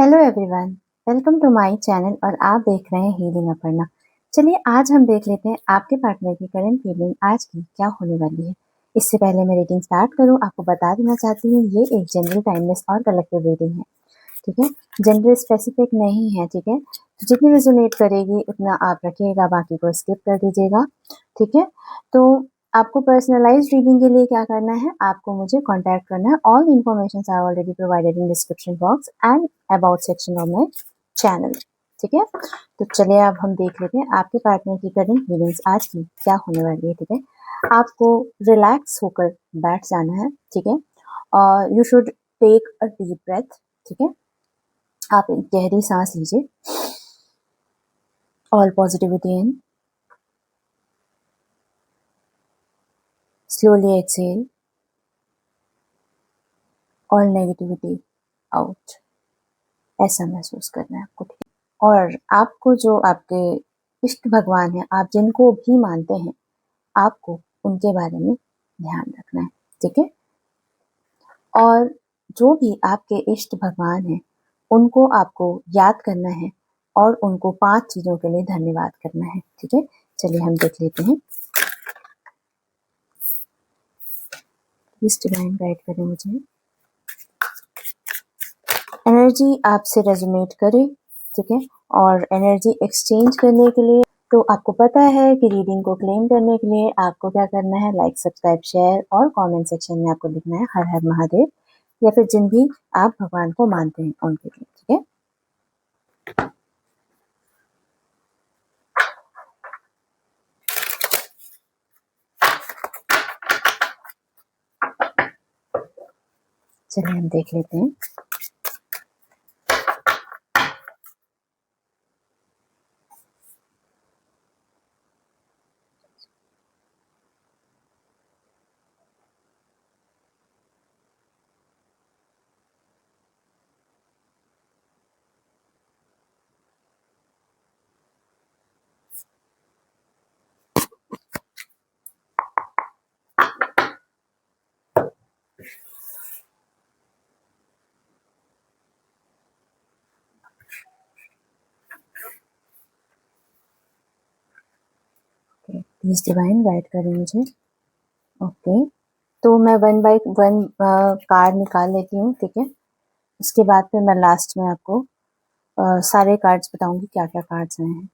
Hello everyone, welcome to my channel और आप देख रहे हैं हीलिंग अपर्णा। चलिए आज हम देख लेते हैं आपके पार्टनर की करंट फीलिंग आज की क्या होने वाली है। इससे पहले मैं रीडिंग स्टार्ट करूं, आपको बता देना चाहती हूँ ये एक जनरल टाइमलेस और कलेक्टिव रीडिंग है। ठीक है, जेंडर स्पेसिफिक नहीं है। ठीक है, तो जितनी रेजोनेट करेगी उतना आप रखिएगा, बाकी को स्किप कर दीजिएगा। ठीक है, तो आपको पर्सनलाइज रीडिंग के लिए क्या करना है, आपको मुझे कांटेक्ट करना है। All information are already provided in description box and about section of my channel. ठीक है, तो चलिए अब हम देख लेते हैं आपके पार्टनर की करंट फीलिंग्स आज की क्या होने वाली है। ठीक है, आपको रिलैक्स होकर बैठ जाना है। ठीक है, और you should take a deep breath. ठीक है, आप एक गहरी सांस लीजिए। All positivity in, slowly exhale, all negativity out. ऐसा महसूस करना है आपको। ठीक है, और आपको जो आपके इष्ट भगवान है, आप जिनको भी मानते हैं, आपको उनके बारे में ध्यान रखना है। ठीक है, और जो भी आपके इष्ट भगवान हैं उनको आपको याद करना है और उनको 5 चीजों के लिए धन्यवाद करना है। ठीक है, चलिए हम देख लेते हैं। प्लीज डिवाइन गाइड करें मुझे। एनर्जी आपसे रेजोनेट करे। ठीक है, और एनर्जी एक्सचेंज करने के लिए तो आपको पता है कि रीडिंग को क्लेम करने के लिए आपको क्या करना है, लाइक सब्सक्राइब शेयर और कमेंट सेक्शन में आपको लिखना है हर हर महादेव, या फिर जिन भी आप भगवान को मानते हैं उनके लिए। ठीक है, चलिए हम देख लेते हैं। प्लीज डिवाइन गाइड करें मुझे। ओके, तो मैं वन बाय वन कार्ड निकाल लेती हूँ। ठीक है, उसके बाद फिर मैं लास्ट में आपको सारे कार्ड्स बताऊंगी क्या क्या कार्ड्स आए हैं।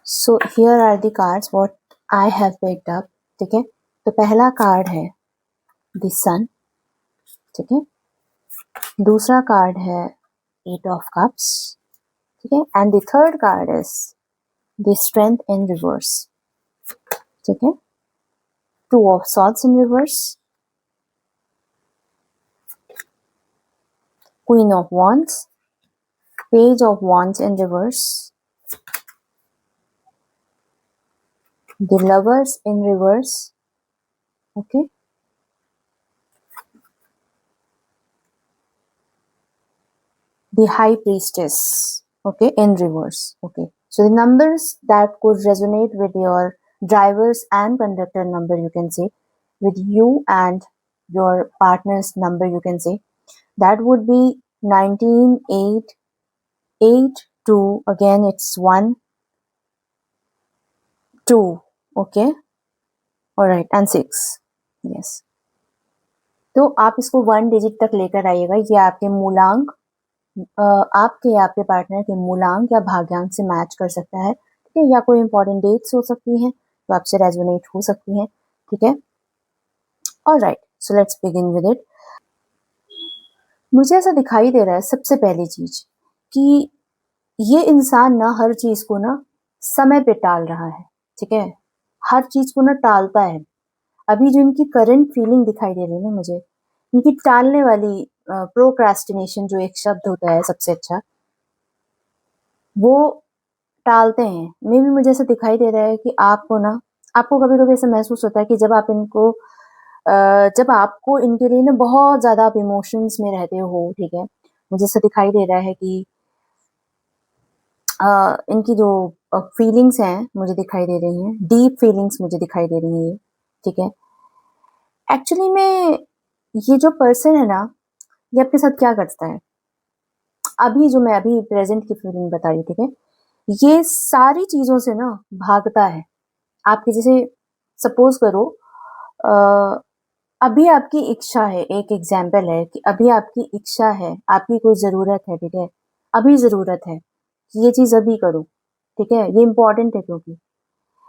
So here are the cards what I have picked up. ठीक है, तो पहला कार्ड है द सन। ठीक है, दूसरा कार्ड है एट ऑफ कप्स। ठीक है, and the third card is the strength in reverse. ठीक है, two of swords in reverse, queen of wands, page of wands in reverse, the lovers in reverse. Okay, the high priestess. Okay, in reverse. Okay, so the numbers that could resonate with your drivers and conductor number, you can say, with you and your partner's number, you can say, that would be 19, 8, 8, 2, again it's 1, 2. Okay, all right, and 6. Yes, तो आप इसको 1 digit तक लेकर आइएगा। ये आपके मूलांक, आपके या आपके पार्टनर के मूलांक या भाग्यांक से मैच कर सकता है। ठीक है, या कोई इंपॉर्टेंट डेट्स हो सकती हैं तो आपसे रेजोनेट हो सकती हैं। ठीक है, alright, so let's begin with it. मुझे ऐसा दिखाई दे रहा है सबसे पहली चीज कि ये इंसान ना हर चीज को ना समय पे टाल रहा है। ठीक है, हर चीज को ना टालता है। अभी जो इनकी करंट फीलिंग दिखाई दे रही है ना मुझे, इनकी टालने वाली, प्रोक्रेस्टिनेशन जो एक शब्द होता है सबसे अच्छा, वो टालते हैं। मे भी मुझे ऐसा दिखाई दे रहा है कि आपको ना, आपको कभी कभी ऐसा महसूस होता है कि जब आप इनको जब आपको इनके लिए ना बहुत ज़्यादा आप इमोशंस में रहते हो, ठीक है? मुझे ऐसा दिखाई दे रहा है कि इनकी जो फीलिंग्स हैं मुझे दिखाई दे रही हैं, डीप फीलिंग्स मुझे दिखाई दे रही हैं ये, ठीक है? एक्चुअली में ये जो पर्सन है ना, ये आपके साथ क्या करता है? मैं अभी प्रेज़ेंट की फीलिंग बता रही, ठीक है? ये सारी चीज़ों से ना भागता है। आपके जैसे सपोज़ करो अ, अभी आपकी इच्छा है, एक एग्ज़ाम्पल है कि अभी आपकी इच्छा है, आपकी कोई ज़रूरत है, ठीक है? अभी ज़रूरत है, कि ये चीज़ अभी करो, ठीक है? ये इम्पोर्टेंट है क्योंकि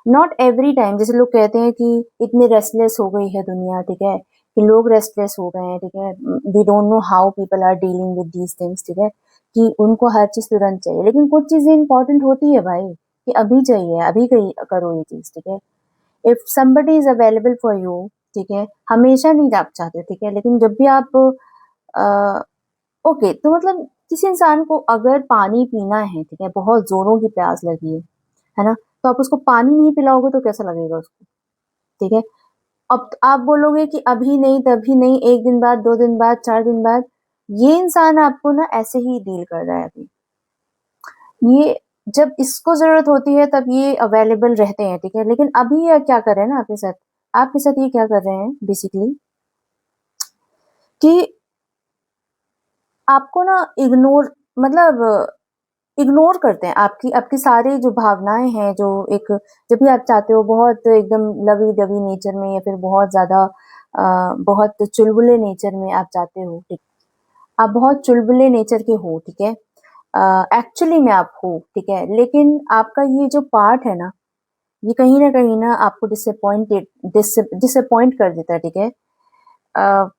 नॉट एवरी टाइम जैसे लोग कहते हैं कि इतनी रेस्टलेस हो गई है दुनिया, ठीक है? कि लोग रेस्टलेस हो गए हैं, ठीक है? We don't know how people are dealing with these things, ठीक है? कि उनको हर चीज़ तुरंत चाहिए, लेकिन कुछ चीज़ें इम्पोर्टेंट होती है भाई, कि अभी चाहिए, अभी कहीं करो ये चीज़, ठीक है? If somebody is available for you, ठीक है? हमेशा नहीं आप चाहते, ठीक है? लेकिन जब भी आप अ, ओके, तो मतलब किसी इंसान को अगर पानी पीना है, ठीक है? बहुत ज़ोरों की प्यास लगी है ना? तो आप उसको पानी नहीं पिलाओगे तो कैसा लगेगा उसको, ठीक है? अब आप बोलोगे कि अभी नहीं, तभी नहीं, 1 दिन बाद, 2 दिन बाद, 4 दिन बाद, ये इंसान आपको ना ऐसे ही डील कर रहा है अभी। ये जब इसको ज़रूरत होती है तब ये अवेलेबल रहते हैं, ठीक है? लेकिन अभी ये क्या कर रहे हैं ना आपके साथ, आपके साथ ये क्या कर रहे हैं बेसिकली कि आपको ना मतलब इग्नोर करते हैं। आपकी आपकी सारी जो भावनाएँ हैं, जो एक जब भी आप चाहते हो बहुत एकदम लवी-डवी नेचर में या फिर बहुत ज़्यादा बहुत चुलबुले नेचर में आप चाहते हो, ठीक आप बहुत चुलबुले नेचर के हो, ठीक है? एक्चुअली में आप हो, ठीक है? लेकिन आपका ये जो पार्ट है ना, ये कहीं न कहीं ना आपको डिसअपॉइंट कर देता है, ठीक है? अ,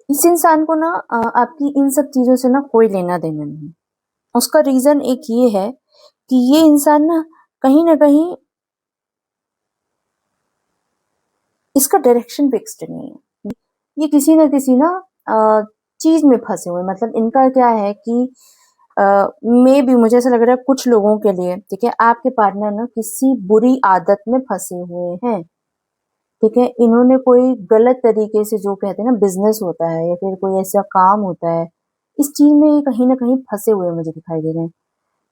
इस इंसान को ना आपकी इन सब चीज़ों से ना कोई लेना-देना नहीं है। उसका रीज़न एक ये है कि ये इंसान ना कहीं न कहीं इसका डायरेक्शन फिक्स्ड नहीं है। ये किसी न किसी ना अ, चीज़ में फँसे हुए हैं। मतलब इनका क्या है कि अ, मेबी मुझे ऐसा लग रहा है कुछ लोगों के लिए, ठीक है, आपके पार्टनर ना किसी बुरी आदत में फँसे हुए हैं, ठीक है? इन्होंने कोई गलत तरीके से जो कहते हैं ना बिज़नेस होता है या फिर कोई ऐसा काम होता है, इस चीज़ में ये कहीं न कहीं फँसे हुए मुझे दिखाई दे रहे हैं।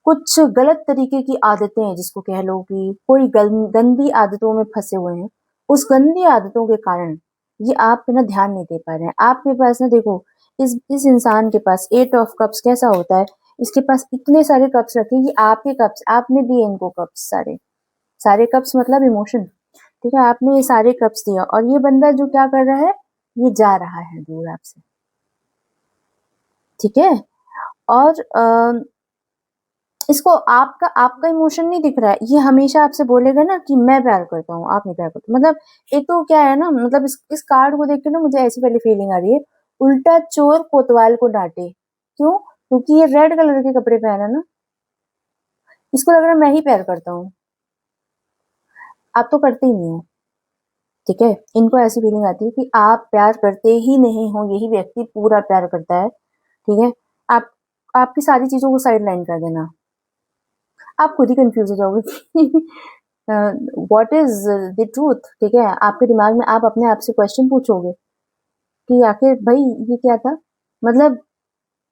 कुछ गलत तरीके की आदतें हैं जिसको कह लो कि कोई गंदी आदतों में फँसे हुए हैं। उस गंदी आदतों के कारण ये आप पे ना ध्यान नहीं दे पा रहे हैं। आपके पास ना देखो इस इंसान के पास 8 ऑफ कप्स कैसा होता है, इसके पास इतने सारे कप्स रखे ये आपके कप्स आपने दिए इनको कप्स सारे। सारे कप्स मतलब इमोशन, ठीक है? आपने ये सारे कप्स दिया और ये बंदा जो क्या कर रहा है, ये जा रहा है दूर आपसे, ठीक है? और इसको आपका आपका इमोशन नहीं दिख रहा है, ये हमेशा आपसे बोलेगा ना कि मैं प्यार करता हूँ, आप नहीं प्यार करते। मतलब एक तो क्या है ना मतलब इस कार्ड को देख के ना मुझे ऐसी वाली फीलिंग आ रही है, उल्टा चोर कोतवाल को डाँटे। क्यों? क्योंकि ये रेड कलर के कपड़े पहना है ना, इसको लग रहा है मैं ही प्यार करता हूँ, आप तो करते ही नहीं हो, ठीक है? इनको ऐसी फीलिंग आती है कि आप प्यार करते ही नहीं हो, यही व्यक्ति पूरा प्यार करता है, ठीक है? आप आपकी सारी चीज़ों को साइड लाइन कर देना। आप खुद ही कन्फ्यूज़ हो जाओगे कि व्हाट इज़ द ट्रूथ, ठीक है? आपके दिमाग में आप अपने आप से क्वेश्चन पूछोगे कि आखिर भई ये क्या था? मतलब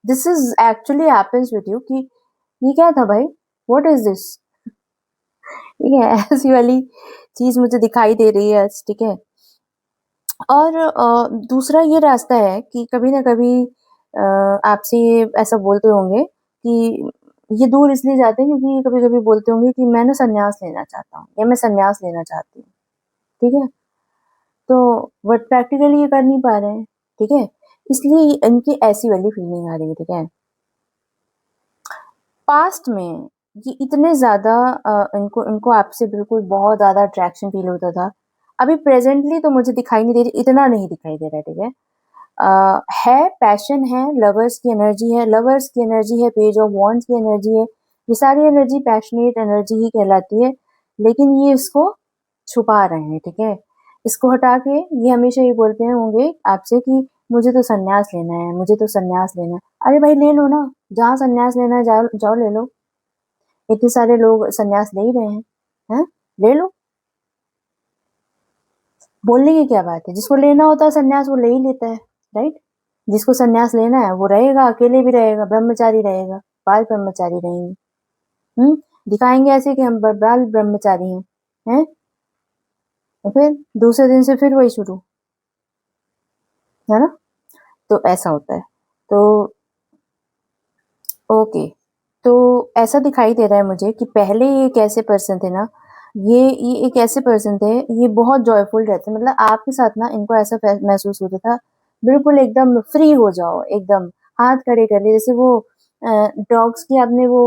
this is actually happens with you कि ये क्या था भाई? What is this? ठीक है? ऐसी वाली चीज़ मुझे दिखाई दे रही है, ठीक है? और दूसरा ये रास्ता है कि कभी न कभी आपसे ये ऐसा बोलते होंगे कि ये दूर इसलिए जाते हैं क्योंकि कभी-कभी बोलते होंगे कि मैं ना संन्यास लेना चाहता हूँ या मैं संन्यास लेना चाहती हूँ, ठीक है? तो बट प्रैक्टिकली ये कर नहीं पा रहे हैं, ठीक है? इसलिए इनकी ऐसी वाली फीलिंग आ रही है, ठीक है? पास्ट में ये इतने ज़्यादा इनको इनको आपसे बिल्कुल बहुत ज़्यादा अट्रैक्शन फ़ील होता था। अभी प्रेज़ेंटली तो मुझे दिखाई नहीं दे रही, इतना नहीं दिखाई दे रहा है, ठीक है? है, पैशन है, लवर्स की एनर्जी है, पेज ऑफ वांड्स की एनर्जी है। ये सारी एनर्जी पैशनेट एनर्जी ही कहलाती है, लेकिन ये इसको छुपा रहे हैं, ठीक है? इसको हटा के ये हमेशा ये बोलते हैं होंगे आपसे कि मुझे तो संन्यास लेना है, मुझे तो संन्यास लेना है। अरे भाई ले लो ना, जहाँ संन्यास लेना है जाओ जाओ ले लो। इतने सारे लोग संन्यास ले ही रहे हैं, हैं? ले लो। बोलने की क्या बात है, जिसको लेना होता है संन्यास वो ले ही लेता है, राइट। जिसको संन्यास लेना है वो रहेगा, अकेले भी रहेगा, ब्रह्मचारी रहेगा, बाल ब्रह्मचारी रहेंगे। दिखाएंगे ऐसे कि हम बाल ब्रह्मचारी हैं। तो फिर दूसरे दिन से फिर वही शुरू, है ना। तो ऐसा होता है। तो ओके, तो ऐसा दिखाई दे रहा है मुझे कि पहले ये एक ऐसे पर्सन थे ना, ये एक ऐसे पर्सन थे, ये बहुत जॉयफुल रहते, मतलब आपके साथ ना इनको ऐसा महसूस होता था, बिल्कुल एकदम फ्री हो जाओ, एकदम हाथ खड़े कर लिए, जैसे वो डॉग्स की आपने वो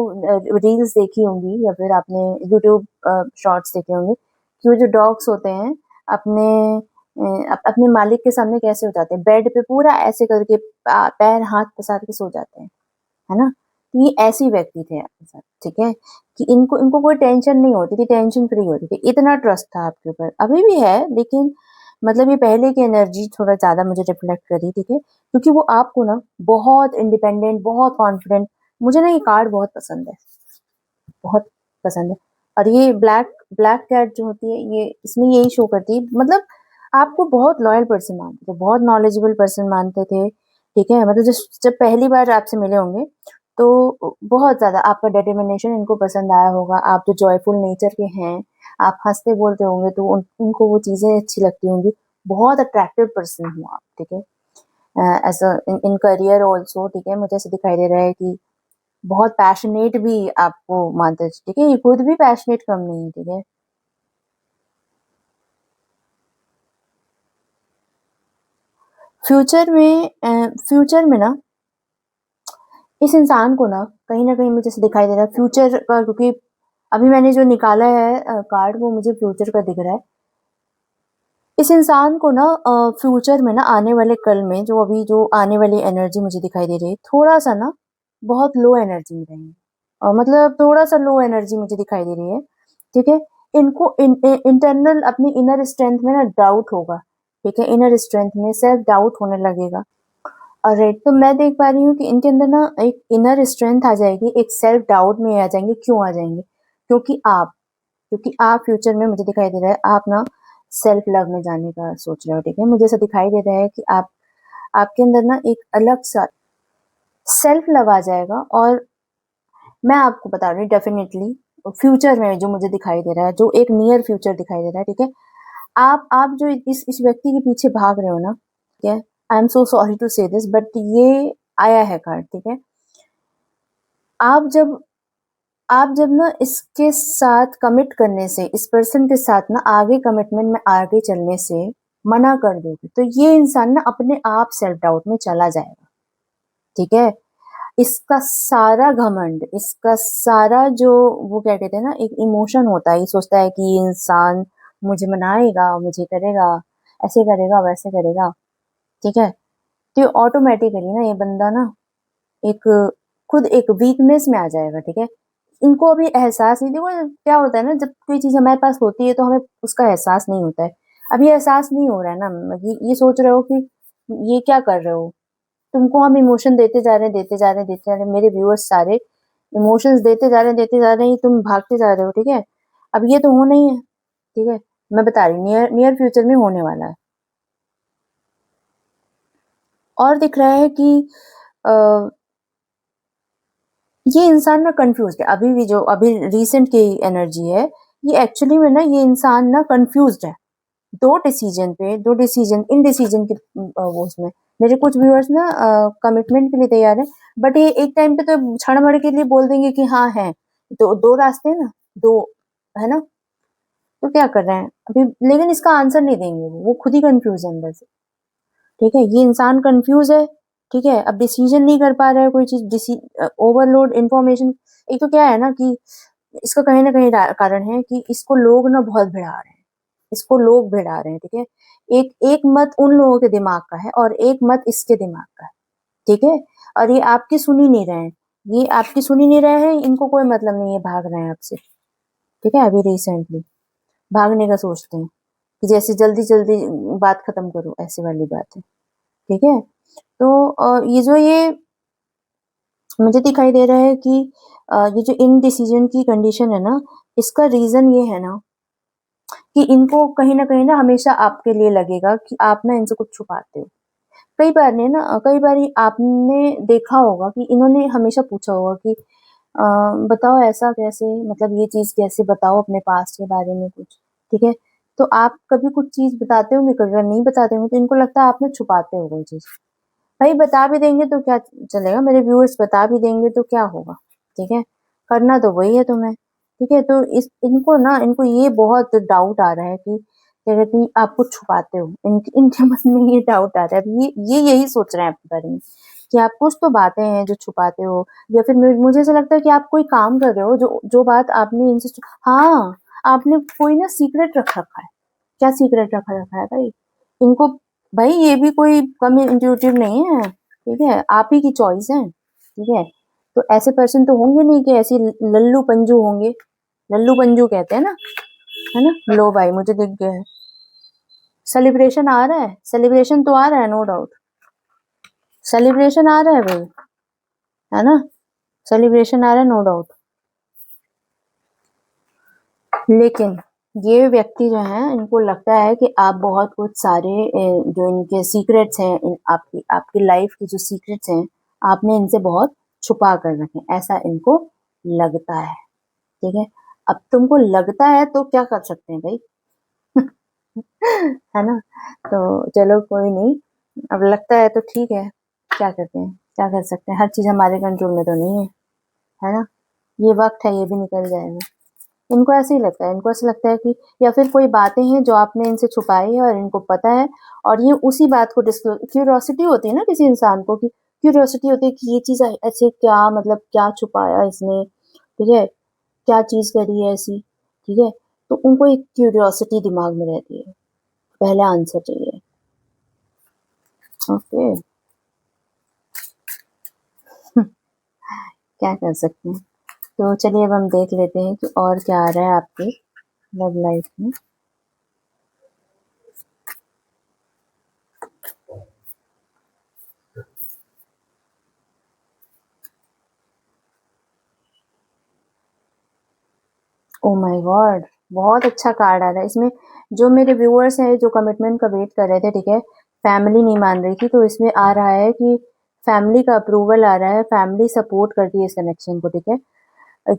रील्स देखी होंगी या फिर आपने यूट्यूब शॉर्ट्स देखे होंगे कि वो जो डॉग्स होते हैं अपने अपने मालिक के सामने कैसे हो जाते हैं, बेड पे पूरा ऐसे करके पैर हाथ पसार के सो जाते हैं, है ना। तो ये ऐसे ही व्यक्ति थे आपके साथ, ठीक है, कि इनको इनको कोई टेंशन नहीं होती थी, टेंशन फ्री होती थी, इतना ट्रस्ट था आपके ऊपर, अभी भी है, लेकिन मतलब ये पहले की एनर्जी थोड़ा ज्यादा मुझे रिफ्लेक्ट करी, ठीक है, क्योंकि वो आपको ना बहुत इंडिपेंडेंट, बहुत कॉन्फिडेंट, मुझे ना ये कार्ड बहुत पसंद है, बहुत पसंद है। और ये ब्लैक ब्लैक कैट जो होती है, ये इसमें यही शो करती है, मतलब आपको बहुत लॉयल पर्सन मानते थे, बहुत नॉलेजेबल पर्सन मानते थे, ठीक है, मतलब जब जब पहली बार आपसे मिले होंगे तो बहुत ज्यादा आपका डिटर्मिनेशन इनको पसंद आया होगा, आप जो जॉयफुल नेचर के हैं, आप हंसते बोलते होंगे तो उनको वो चीजें अच्छी लगती होंगी, बहुत अट्रैक्टिव पर्सन हो आप, ठीक है, एज इन करियर ऑल्सो, ठीक है, मुझे ऐसे दिखाई दे रहा है कि बहुत पैशनेट भी आपको मानते हैं, ठीक है, ये खुद भी पैशनेट कम नहीं है, ठीक है। फ्यूचर में ना इस इंसान को ना कहीं मुझे ऐसे दिखाई दे रहा है फ्यूचर का, क्योंकि अभी मैंने जो निकाला है कार्ड वो मुझे फ्यूचर का दिख रहा है। इस इंसान को ना फ्यूचर में ना आने वाले कल में जो अभी जो आने वाली एनर्जी मुझे दिखाई दे रही है, थोड़ा सा ना बहुत लो एनर्जी में रहेंगे, और मतलब थोड़ा सा लो एनर्जी मुझे दिखाई दे रही है, ठीक है। इनको इंटरनल अपनी इनर स्ट्रेंथ में ना डाउट होगा, ठीक है, इनर स्ट्रेंथ में सेल्फ डाउट होने लगेगा। राइट, तो मैं देख पा रही हूँ कि इनके अंदर ना एक इनर स्ट्रेंथ आ जाएगी, एक सेल्फ डाउट में आ जाएंगे, क्यों आ जाएंगे, क्योंकि आप क्योंकि आप फ्यूचर में मुझे दिखाई दे रहा है आप ना सेल्फ लव में जाने का सोच रहे हो, ठीक है, मुझे ऐसा दिखाई दे रहा है कि आप आपके अंदर ना एक अलग सा सेल्फ लव आ जाएगा, और मैं आपको बता रही हूँ डेफिनेटली फ्यूचर में जो मुझे दिखाई दे रहा है, जो एक नियर फ्यूचर दिखाई दे रहा है, ठीक है, आप जो इस व्यक्ति के पीछे भाग रहे हो ना, ठीक है, I am so sorry to say this but ये आया है कार्ड, ठीक है, आप जब आप जब ना इसके साथ कमिट करने से, इस पर्सन के साथ ना आगे कमिटमेंट में आगे चलने से मना कर दोगे, तो ये इंसान ना अपने आप सेल्फ डाउट में चला जाएगा, ठीक है। इसका सारा घमंड, इसका सारा जो वो क्या कहते हैं ना, एक इमोशन होता है, ये सोचता है कि ये इंसान मुझे मनाएगा, मुझे करेगा, ऐसे करेगा, वैसे करेगा, ठीक है। तो ऑटोमेटिकली ना ये बंदा ना एक खुद एक वीकनेस में आ जाएगा, ठीक है। इनको अभी एहसास नहीं, देखो क्या होता है ना, जब कोई चीज हमारे पास होती है तो हमें उसका एहसास नहीं होता है, अभी एहसास नहीं हो रहा है ना, ये सोच रहे हो कि ये क्या कर रहे हो, तुमको हम इमोशन देते जा रहे हैं, देते जा रहे हैं, देते जा रहे हैं, मेरे व्यूअर्स सारे इमोशंस देते जा रहे हैं, देते जा रहे हैं, तुम भागते जा रहे हो, ठीक है। अब ये तो हो नहीं है, ठीक है, मैं बता रही हूँ नियर नियर फ्यूचर में होने वाला है। और दिख रहा है कि आ, ये इंसान ना कंफ्यूज है, अभी भी जो अभी रिसेंट की एनर्जी है, ये एक्चुअली में ना ये इंसान ना कंफ्यूज है, दो डिसीजन इन डिसीजन के वो उसमें मेरे कुछ व्यूअर्स ना कमिटमेंट के लिए तैयार है, बट ये एक टाइम पे तो क्षण भर के लिए बोल देंगे कि हाँ है, तो दो रास्ते हैं ना, दो, है ना, तो क्या कर रहे हैं अभी, लेकिन इसका आंसर नहीं देंगे, वो खुद ही कंफ्यूज है अंदर से, ठीक है, ये इंसान कंफ्यूज है, ठीक है, अब डिसीजन नहीं कर पा रहा है कोई चीज, ओवरलोड इंफॉर्मेशन। एक तो क्या है ना कि इसका कहीं ना कहीं कारण है कि इसको लोग ना बहुत भिड़ा रहे हैं, इसको लोग भिड़ा रहे हैं, ठीक है, एक एक मत उन लोगों के दिमाग का है और एक मत इसके दिमाग का है, ठीक है, और ये आपकी सुन ही नहीं रहे हैं, ये आपकी सुन ही नहीं रहे हैं, इनको कोई मतलब नहीं है, भाग रहे हैं आपसे, ठीक है, अभी रिसेंटली भागने का सोचते हैं कि जैसे जल्दी जल्दी बात खत्म करो, ऐसी वाली बात है, ठीक है। तो ये मुझे दिखाई दे रहा है कि ये जो इन डिसीजन की कंडीशन है ना, इसका रीजन ये है ना कि इनको कहीं न कहीं ना हमेशा आपके लिए लगेगा कि आप ना इनसे कुछ छुपाते हो। कई बारी आपने देखा होगा कि इन्होंने हमेशा पूछा होगा कि अ, बताओ ऐसा कैसे, मतलब ये चीज़ कैसे, बताओ अपने पास्ट के बारे में कुछ, ठीक है? तो आप कभी कुछ चीज़ बताते होंगे, कई बार नहीं बताते होंगे, तो इनको लगता है आप ना छुपाते हो कोई चीज़। भाई बता भी देंगे तो क्या चलेगा, मेरे व्यूअर्स बता भी देंगे तो क्या होगा, ठीक है? करना तो वही है तुम्हें, ठीक है? तो इनको ये बहुत डाउट आ रहा है कि क्या कहते हैं, आप कुछ छुपाते हो। इनके मन में ये डाउट आ रहा है। ये यही सोच रहे हैं आपके बारे में कि आप कुछ तो बातें हैं जो छुपाते हो, या फिर मुझे ऐसा लगता है कि आप कोई काम कर रहे हो जो जो बात आपने इनसे हाँ, आपने कोई ना सीक्रेट रख रखा है। क्या सीक्रेट रखा रखा है भाई? इनको भाई ये भी कोई कम इंट्यूटिव नहीं है, ठीक है? आप ही की चॉइस है, ठीक है? तो ऐसे पर्सन तो होंगे नहीं कि ऐसी लल्लू पंजू होंगे। लल्लू पंजू कहते हैं ना, है ना? लो भाई मुझे दिख गया है। सेलिब्रेशन आ रहा है, सेलिब्रेशन तो आ रहा है, नो डाउट। सेलिब्रेशन आ रहा है भाई, है ना? सेलिब्रेशन आ रहा है, नो डाउट। लेकिन ये व्यक्ति जो है, इनको लगता है कि आप बहुत कुछ सारे जो इनके सीक्रेट्स हैं, आपकी आपकी लाइफ की जो सीक्रेट्स हैं, आपने इनसे बहुत छुपा कर रखे हैं, ऐसा इनको लगता है, ठीक है? अब तुमको लगता है तो क्या कर सकते हैं भाई? है ना? तो चलो कोई नहीं, अब लगता है तो ठीक है, क्या करते हैं, क्या कर सकते हैं? हर चीज हमारे कंट्रोल में तो नहीं है ना? ये वक्त है, ये भी निकल जाएगा। इनको ऐसे ही लगता है, इनको ऐसा लगता है कि या फिर कोई बातें हैं जो आपने इनसे छुपाई है और इनको पता है, और ये उसी बात को डिस्क्लोज, क्यूरियोसिटी होती है ना किसी इंसान को, कि क्यूरियोसिटी होती है कि ये चीज ऐसे क्या, मतलब क्या छुपाया इसने, ठीक है? क्या चीज करी है ऐसी, ठीक है? तो उनको एक क्यूरियोसिटी दिमाग में रहती है, पहला आंसर चाहिए। ओके। क्या कर सकते हैं? तो चलिए अब हम देख लेते हैं कि और क्या आ रहा है आपके लव लाइफ में। ओ माय गॉड, बहुत अच्छा कार्ड आ रहा है इसमें। जो मेरे व्यूअर्स हैं जो कमिटमेंट का वेट कर रहे थे, ठीक है, फैमिली नहीं मान रही थी, तो इसमें आ रहा है कि फैमिली का अप्रूवल आ रहा है, फैमिली सपोर्ट करती है इस कनेक्शन को, ठीक है?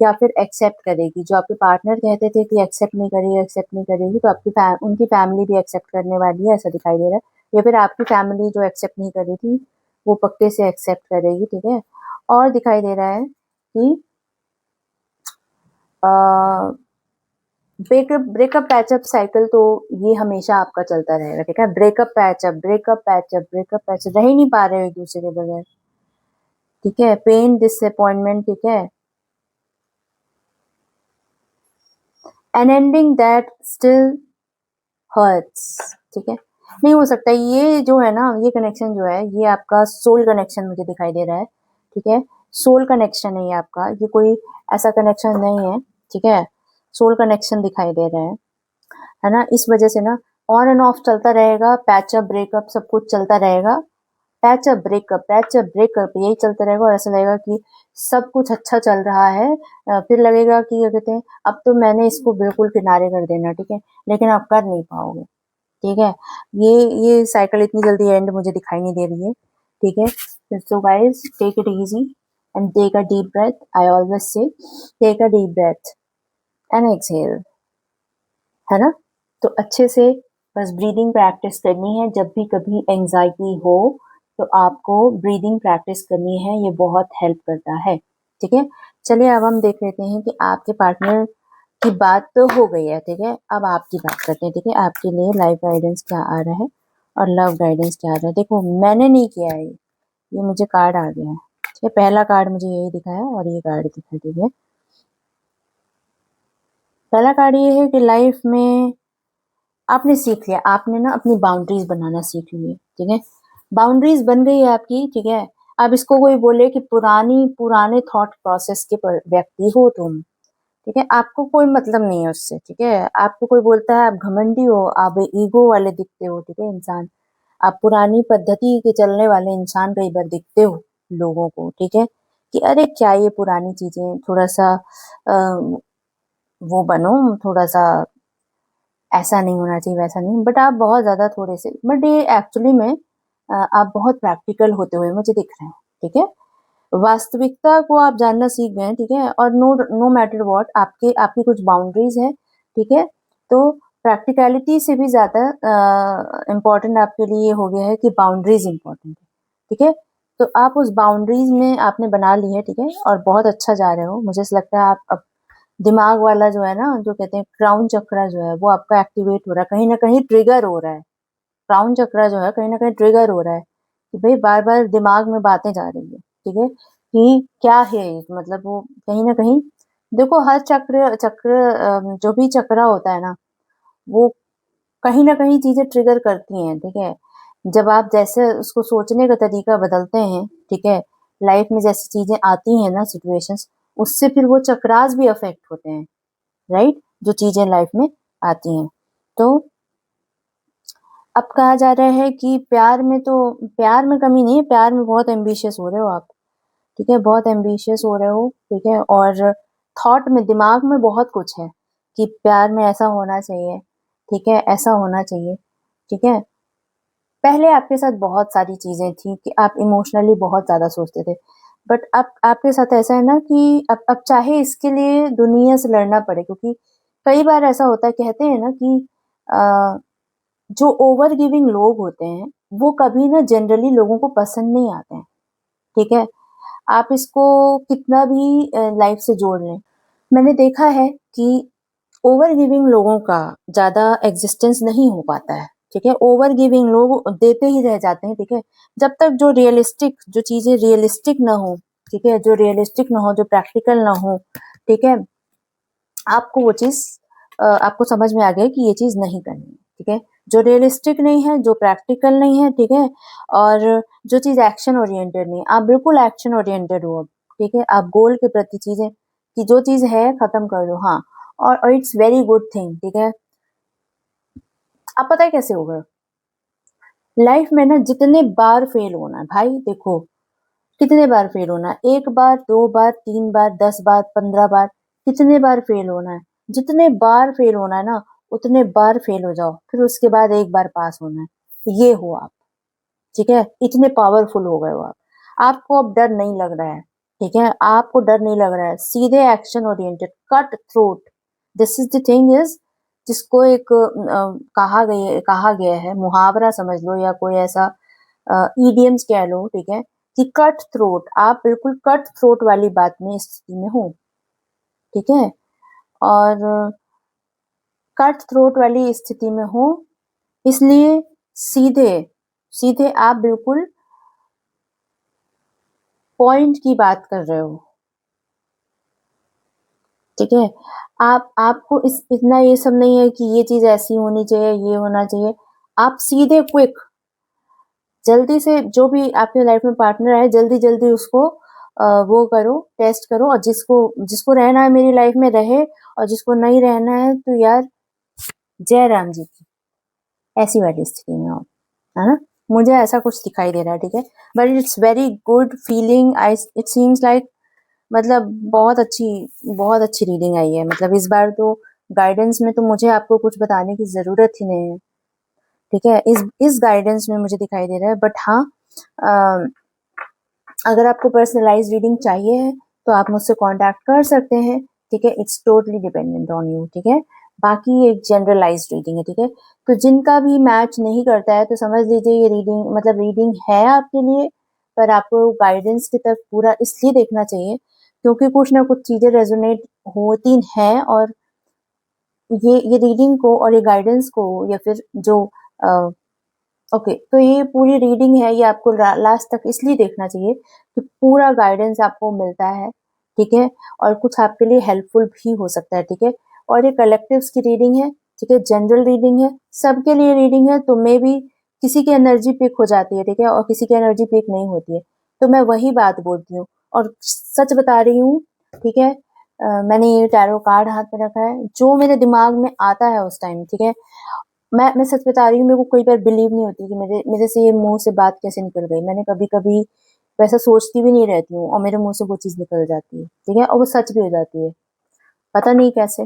या फिर एक्सेप्ट करेगी। जो आपके पार्टनर कहते थे कि एक्सेप्ट नहीं करेगी, एक्सेप्ट नहीं करेगी, तो उनकी फैमिली भी एक्सेप्ट करने वाली है, ऐसा दिखाई दे रहा है। या फिर आपकी फैमिली जो एक्सेप्ट नहीं कर रही थी, वो पक्के से एक्सेप्ट करेगी, ठीक है? और दिखाई दे रहा है कि ब्रेकअप ब्रेकअप पैचअप साइकिल तो ये हमेशा आपका चलता रहेगा, ठीक है? Breakup patchup, breakup patchup, breakup patchup, रह ही नहीं पा रहे हो एक दूसरे के बगैर, ठीक है? पेन, डिसअपॉइंटमेंट, ठीक है? An ending that still hurts, ठीक है? नहीं हो सकता ये जो है ना, ये कनेक्शन जो है, ये आपका सोल कनेक्शन मुझे दिखाई दे रहा है, ठीक है? सोल कनेक्शन है ये आपका, ये कोई ऐसा कनेक्शन नहीं है, ठीक है? सोल कनेक्शन दिखाई दे रहा है ना? इस वजह से ना ऑन एंड ऑफ चलता रहेगा, पैचअप ब्रेकअप सब कुछ चलता रहेगा। पैचअप ब्रेकअप यही चलता रहेगा, और ऐसा लगेगा कि सब कुछ अच्छा चल रहा है। फिर लगेगा कि क्या कहते हैं, अब तो मैंने इसको बिल्कुल किनारे कर देना, ठीक है? लेकिन आप कर नहीं पाओगे, ठीक है? ये साइकिल इतनी जल्दी एंड मुझे दिखाई नहीं दे रही है, ठीक है? So guys take it easy and take a deep breath. I always say take a deep breath and exhale, है ना? तो अच्छे से बस ब्रीदिंग प्रैक्टिस करनी है। जब भी कभी एंजाइटी हो तो आपको ब्रीदिंग प्रैक्टिस करनी है, ये बहुत हेल्प करता है, ठीक है? चलिए अब हम देख लेते हैं कि आपके पार्टनर की बात तो हो गई है, ठीक है? अब आपकी बात करते हैं, ठीक है? आपके लिए लाइफ गाइडेंस क्या आ रहा है और लव गाइडेंस क्या आ रहा है। देखो मैंने नहीं किया है, ये मुझे कार्ड आ गया है, ठीक है? पहला कार्ड मुझे यही दिखा है और ये कार्ड दिखा है, ठीक है? पहला कार्ड ये है कि लाइफ में आपने सीख लिया, आपने ना अपनी बाउंड्रीज बनाना सीख ली है, ठीक है? बाउंड्रीज बन गई है आपकी, ठीक है? अब इसको कोई बोले कि पुराने थॉट प्रोसेस के व्यक्ति हो तुम, ठीक है? आपको कोई मतलब नहीं है उससे, ठीक है? आपको कोई बोलता है आप घमंडी हो, आप ईगो वाले दिखते हो, ठीक है? इंसान, आप पुरानी पद्धति के चलने वाले इंसान कई बार दिखते हो लोगों को, ठीक है? कि अरे क्या ये पुरानी चीजें, थोड़ा सा वो बनो, थोड़ा सा ऐसा नहीं होना चाहिए, वैसा नहीं, बट आप बहुत ज़्यादा थोड़े से, बट ये एक्चुअली में आप बहुत प्रैक्टिकल होते हुए मुझे दिख रहे हैं, ठीक है? वास्तविकता को आप जानना सीख गए हैं, ठीक है? और नो नो मैटर व्हाट आपकी कुछ बाउंड्रीज़ हैं, ठीक है? तो प्रैक्टिकैलिटी से भी ज़्यादा इम्पोर्टेंट आपके लिए ये हो गया है कि बाउंड्रीज़ इम्पोर्टेंट है, ठीक है? तो आप उस बाउंड्रीज़ में आपने बना ली है, ठीक है? और बहुत अच्छा जा रहे हो। मुझे ऐसा लगता है आप अब दिमाग वाला जो है ना, जो कहते हैं क्राउन चक्रा जो है, वो आपका एक्टिवेट हो रहा है, कहीं न कहीं ट्रिगर हो रहा है। क्राउन चक्रा जो है कहीं न कहीं ट्रिगर हो रहा है कि भई बार-बार दिमाग में बातें जा रही है, ठीक है? कि क्या है ये? मतलब वो कहीं न कहीं देखो हर जो भी चक्रा होता है ना, वो कहीं न कहीं चीज़ें ट्रिगर करती हैं, ठीक है? जब आप जैसे उसको सोचने का तरीका बदलते हैं, ठीक है? लाइफ़ में जैसी चीज़ें आती हैं ना सिचुएशंस, उससे फिर वो चक्रास भी अफ़ेक्ट होते हैं, राइट? जो चीज़ें लाइफ़ में आती हैं। तो अब कहा जा रहा है कि प्यार में कमी नहीं है, प्यार में बहुत एम्बिशियस हो रहे हो आप, ठीक है? बहुत एम्बिशियस हो रहे हो, ठीक है? और थॉट में, दिमाग में बहुत कुछ है कि प्यार में ऐसा होना चाहिए, ठीक है? ऐसा होना चाहिए, ठीक है? पहले आपके साथ बहुत सारी चीज़ें थी कि आप इमोशनली बहुत ज़्यादा सोचते थे। बट अब आपके साथ ऐसा है ना कि अब चाहे इसके लिए दुनिया से लड़ना पड़े, क्योंकि कई बार ऐसा होता है, कहते हैं ना कि अ, जो ओवर गिविंग लोग होते हैं, वो कभी ना जनरली लोगों को पसंद नहीं आते हैं, ठीक है? आप इसको कितना भी लाइफ से जोड़ लें। मैंने देखा है कि ओवर गिविंग लोगों का ज़्यादा एग्जिस्टेंस नहीं हो पाता है, ठीक है? ओवर गिविंग लोग देते ही रह जाते हैं, ठीक है? जब तक जो चीज़ें रियलिस्टिक ना हो, ठीक है? जो रियलिस्टिक ना हो, जो प्रैक्टिकल ना हो, ठीक है? आपको वो चीज़ आपको समझ में आ गया कि ये चीज़ नहीं करनी है, ठीक है? जो रियलिस्टिक नहीं है, जो प्रैक्टिकल नहीं है, ठीक है? और जो चीज़ एक्शन ओरिएंटेड नहीं है, आप बिल्कुल एक्शन ओरिएंटेड हो अब, ठीक है? आप गोल के प्रति चीज़ें कि जो चीज़ है खत्म कर दो, हाँ। और इट्स वेरी गुड थिंग, ठीक है? अब पता है कैसे होगा? लाइफ में ना जितने बार फेल होना है, भाई देखो, कितने बार फेल होना है? 1 बार, 2 बार, 3 बार, 10 बार, 15 बार, कितने बार फेल होना है? जितने बार फेल होना है ना, उतने बार फेल हो जाओ, फिर उसके बाद 1 बार पास होना है। ये हो आप, ठीक है? इतने पावरफुल हो गए हो आप। आपको अब डर नहीं लग रहा है, ठीक है? आपको डर नहीं लग रहा है। सीधे action oriented, cut throat. This is the thing is जिसको एक कहा गया है, मुहावरा समझ लो या कोई ऐसा इडियम्स कह लो, ठीक है? कि कट थ्रोट, आप बिल्कुल कट थ्रोट वाली बात में स्थिति में हो, ठीक है? और कट थ्रोट वाली स्थिति में हो, इसलिए सीधे सीधे आप बिल्कुल पॉइंट की बात कर रहे हो, ठीक है? आपको इस इतना ये सब नहीं है कि ये चीज़ ऐसी होनी चाहिए, ये होना चाहिए। आप सीधे क्विक जल्दी से जो भी आपके लाइफ में पार्टनर है, जल्दी-जल्दी उसको वो करो, टेस्ट करो, और जिसको जिसको रहना है मेरी लाइफ में रहे, और जिसको नहीं रहना है तो यार जय राम जी की, ऐसी वाली स्थिति में हो, है ना? मुझे ऐसा कुछ दिखाई दे रहा है, ठीक है? But it's very good feeling, I it seems like, मतलब बहुत अच्छी रीडिंग आई है। मतलब इस बार तो गाइडेंस में तो मुझे आपको कुछ बताने की ज़रूरत ही नहीं है, ठीक है? इस गाइडेंस में मुझे दिखाई दे रहा है, बट हाँ, अ, अगर आपको पर्सनलाइज़ रीडिंग चाहिए है, तो आप मुझसे कॉन्टैक्ट कर सकते हैं, ठीक है? It's totally dependent on you, ठीक है? बाकी ये एक जनरलाइज़्ड रीडिंग है, ठीक है? तो जिनका भी मैच नहीं करता है, तो समझ लीजिए ये रीडिंग है आपके लिए, पर आपको गाइडेंस की तरफ पूरा इसलिए देखना चाहिए, क्योंकि कुछ ना कुछ चीज़ें रेज़ोनेट होती हैं, और ये रीडिंग को और ये गाइडेंस को, या फिर जो अ, ओके, तो ये पूरी रीडिंग है, ये आपको लास्ट तक इसलिए देखना चाहिए कि पूरा गाइडेंस आपको मिलता है, ठीक है? और कुछ आपके लिए हेल्पफुल भी हो सकता है, ठीक है? और ये कलेक्टिव्स की रीडिंग है, ठीक है? जनरल रीडिंग है, सबके लिए रीडिंग है, तो मे बी किसी की एनर्जी पिक हो जाती है, ठीक है? और किसी की एनर्जी पिक नहीं होती है। तो मैं वही बात बोलती हूँ, और सच बता रही हूँ, ठीक है? मैंने ये टैरो कार्ड हाथ में रखा है, जो मेरे दिमाग में आता है उस टाइम, ठीक है? मैं सच बता रही हूँ, मेरे को कई बार बिलीव नहीं होती कि मेरे मेरे से ये मुँह से बात कैसे निकल गई। मैंने कभी-कभी वैसा सोचती भी नहीं रहती हूँ, और मेरे मुँह से वो चीज़ निकल जाती है, ठीक है? और वो सच भी हो जाती है। पता नहीं कैसे,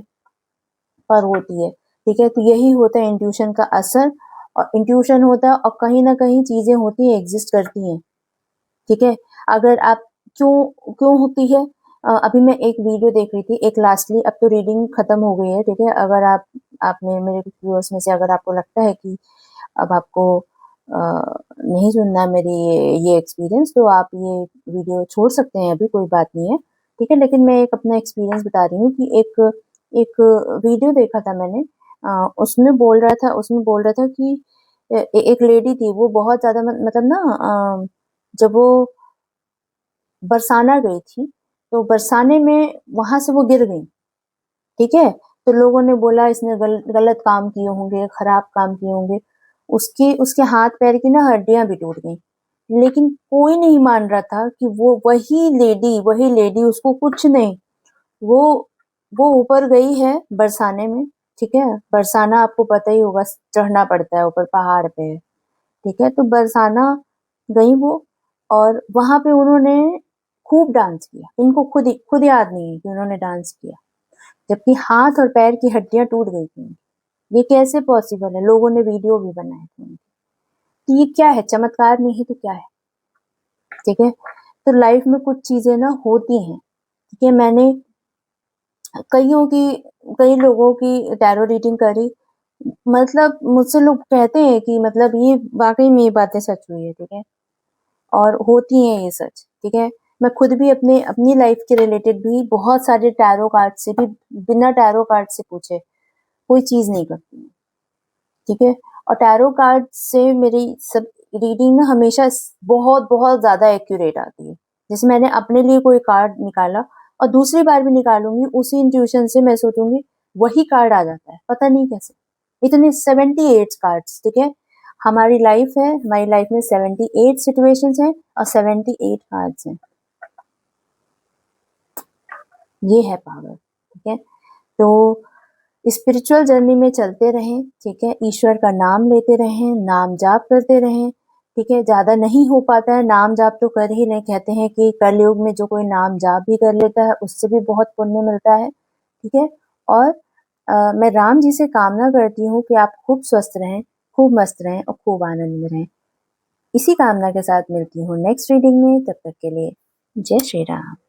पर होती है। ठीक है। तो यही होता है इंट्यूशन का असर, और इंट्यूशन होता है और कहीं ना कहीं चीजें होती हैं, एग्जिस्ट करती हैं। ठीक है। अगर आप क्यों क्यों होती है, अभी मैं एक वीडियो देख रही थी, एक लास्टली, अब तो रीडिंग खत्म हो गई है। ठीक है। अगर आपने मेरे व्यूअर्स में से अगर आपको लगता है कि अब आपको नहीं सुनना मेरी ये एक्सपीरियंस, तो आप ये वीडियो छोड़ सकते हैं, अभी कोई बात नहीं है। ठीक है। लेकिन मैं एक अपना एक्सपीरियंस बता रही हूँ कि एक एक वीडियो देखा था मैंने, उसमें बोल रहा था कि एक लेडी थी, वो बहुत ज्यादा मतलब ना, जब वो बरसाना गई थी, तो बरसाने में वहां से वो गिर गई। ठीक है। तो लोगों ने बोला इसने गलत काम किए होंगे, खराब काम किए होंगे। उसके उसके हाथ पैर की ना हड्डियां भी टूट गई। लेकिन कोई नहीं मान रहा था कि वो वही लेडी उसको कुछ नहीं। वो वो ऊपर गई है बरसाने में। ठीक है। बरसाना आपको पता ही होगा, चढ़ना पड़ता है ऊपर, पहाड़ पे है। ठीक है। तो बरसाना गई वो, और वहां पे उन्होंने खूब डांस किया। इनको खुद याद नहीं है कि उन्होंने डांस किया, जबकि हाथ और पैर की हड्डियां टूट गई थी। ये कैसे पॉसिबल है? लोगों ने वीडियो भी बनाए थे। तो ये क्या है? चमत्कार नहीं तो क्या है? ठीक है। तो लाइफ में कुछ चीजें ना होती हैं। ठीक है। मैंने कईयों की कई लोगों की टैरो रीडिंग करी। मतलब मुझसे लोग कहते हैं कि मतलब ये वाकई में ये बातें सच हुई है। ठीक है। और होती हैं ये सच। ठीक है। मैं खुद भी अपनी लाइफ के रिलेटेड भी बहुत सारे टैरो कार्ड से भी, बिना टैरो कार्ड से पूछे कोई चीज नहीं करती हूँ। ठीक है। और टैरो कार्ड से मेरी सब रीडिंग ना हमेशा बहुत बहुत ज्यादा एक्यूरेट आती है। जैसे मैंने अपने लिए कोई कार्ड निकाला और दूसरी बार भी निकालूंगी, उसी इंट्यूशन से मैं सोचूंगी वही कार्ड आ जाता है, पता नहीं कैसे। इतने 78 कार्ड्स। ठीक है। हमारी लाइफ में 78 सिचुएशंस हैं और 78 कार्ड्स हैं। ये है पावर। ठीक है। तो स्पिरिचुअल जर्नी में चलते रहें। ठीक है। ईश्वर का नाम लेते रहें, नाम जाप करते रहें। ठीक है। ज्यादा नहीं हो पाता है, नाम जाप तो कर ही नहीं। कहते हैं कि कलयुग में जो कोई नाम जाप भी कर लेता है उससे भी बहुत पुण्य मिलता है। ठीक है। और मैं राम जी से कामना करती हूँ कि आप खूब स्वस्थ रहें, खूब मस्त रहें और खूब आनंद में रहें। इसी कामना के साथ मिलती हूँ नेक्स्ट रीडिंग में। तब तक के लिए जय श्री राम।